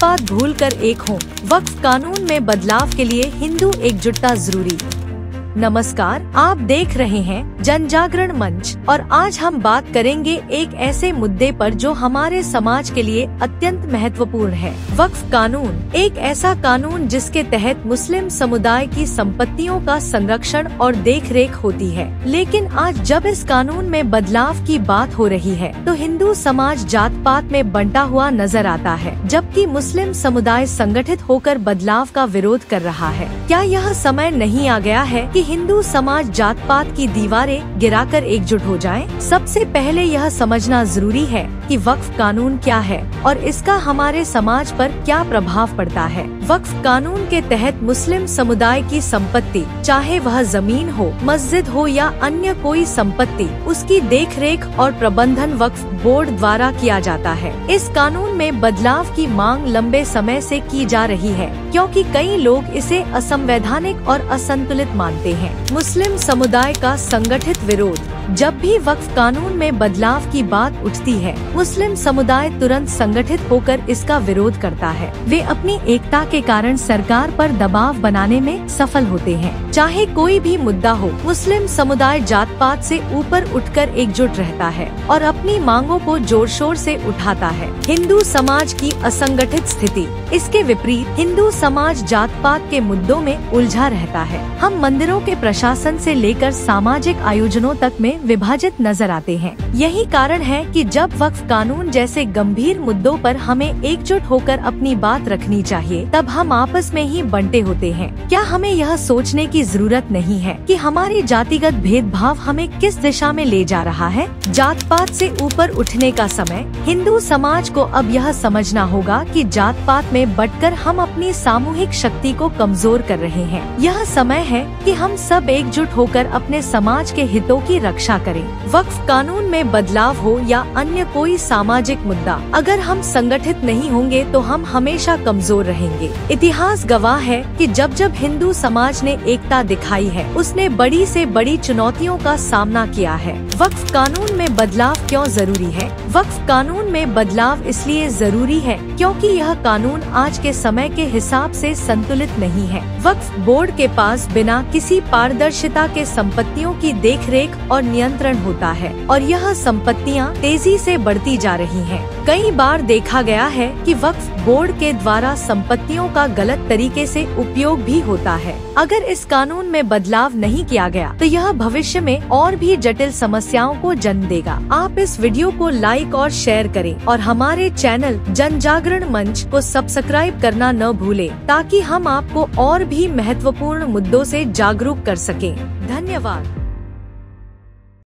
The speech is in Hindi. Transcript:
पात भूलकर एक हों, वक्फ कानून में बदलाव के लिए हिंदू एकजुटता जरूरी। नमस्कार, आप देख रहे हैं जनजागरण मंच और आज हम बात करेंगे एक ऐसे मुद्दे पर जो हमारे समाज के लिए अत्यंत महत्वपूर्ण है। वक्फ कानून एक ऐसा कानून जिसके तहत मुस्लिम समुदाय की संपत्तियों का संरक्षण और देखरेख होती है। लेकिन आज जब इस कानून में बदलाव की बात हो रही है तो हिंदू समाज जात पात में बंटा हुआ नजर आता है, जबकि मुस्लिम समुदाय संगठित होकर बदलाव का विरोध कर रहा है। क्या यह समय नहीं आ गया है कि हिंदू समाज जात पात की दीवारें गिराकर एकजुट हो जाए? सबसे पहले यह समझना जरूरी है कि वक्फ कानून क्या है और इसका हमारे समाज पर क्या प्रभाव पड़ता है। वक्फ कानून के तहत मुस्लिम समुदाय की संपत्ति, चाहे वह जमीन हो, मस्जिद हो या अन्य कोई संपत्ति, उसकी देखरेख और प्रबंधन वक्फ बोर्ड द्वारा किया जाता है। इस कानून में बदलाव की मांग लंबे समय से की जा रही है, क्योंकि कई लोग इसे असंवैधानिक और असंतुलित मानते हैं। मुस्लिम समुदाय का संगठित विरोध। जब भी वक्फ कानून में बदलाव की बात उठती है, मुस्लिम समुदाय तुरंत संगठित होकर इसका विरोध करता है। वे अपनी एकता के कारण सरकार पर दबाव बनाने में सफल होते हैं। चाहे कोई भी मुद्दा हो, मुस्लिम समुदाय जात पात से ऊपर उठकर एकजुट रहता है और अपनी मांगों को जोर शोर से उठाता है। हिंदू समाज की असंगठित स्थिति। इसके विपरीत हिंदू समाज जात पात के मुद्दों में उलझा रहता है। हम मंदिरों के प्रशासन से लेकर सामाजिक आयोजनों तक में विभाजित नजर आते हैं। यही कारण है कि जब वक्फ कानून जैसे गंभीर मुद्दों पर हमें एकजुट होकर अपनी बात रखनी चाहिए, तब हम आपस में ही बंटे होते हैं। क्या हमें यह सोचने की जरूरत नहीं है कि हमारी जातिगत भेदभाव हमें किस दिशा में ले जा रहा है? जात पात से ऊपर उठने का समय। हिंदू समाज को अब यह समझना होगा कि जात पात में बंटकर हम अपनी सामूहिक शक्ति को कमजोर कर रहे हैं। यह समय है कि हम सब एकजुट होकर अपने समाज के हितों की रक्षा करें। वक्फ कानून में बदलाव हो या अन्य कोई सामाजिक मुद्दा, अगर हम संगठित नहीं होंगे तो हम हमेशा कमजोर रहेंगे। इतिहास गवाह है कि जब जब हिंदू समाज ने एकता दिखाई है, उसने बड़ी से बड़ी चुनौतियों का सामना किया है। वक्फ कानून में बदलाव क्यों जरूरी है? वक्फ कानून में बदलाव इसलिए जरूरी है क्योंकि यह कानून आज के समय के हिसाब से संतुलित नहीं है। वक्फ बोर्ड के पास बिना किसी पारदर्शिता के संपत्तियों की देखरेख और नियंत्रण होता है और यह संपत्तियां तेजी से बढ़ती जा रही हैं। कई बार देखा गया है कि वक्फ बोर्ड के द्वारा संपत्तियों का गलत तरीके से उपयोग भी होता है। अगर इस कानून में बदलाव नहीं किया गया तो यह भविष्य में और भी जटिल समस्याओं को जन्म देगा। आप इस वीडियो को लाइक और शेयर करें और हमारे चैनल जनजागरण मंच को सब्सक्राइब करना न भूलें, ताकि हम आपको और भी महत्वपूर्ण मुद्दों से जागरूक कर सकें। धन्यवाद।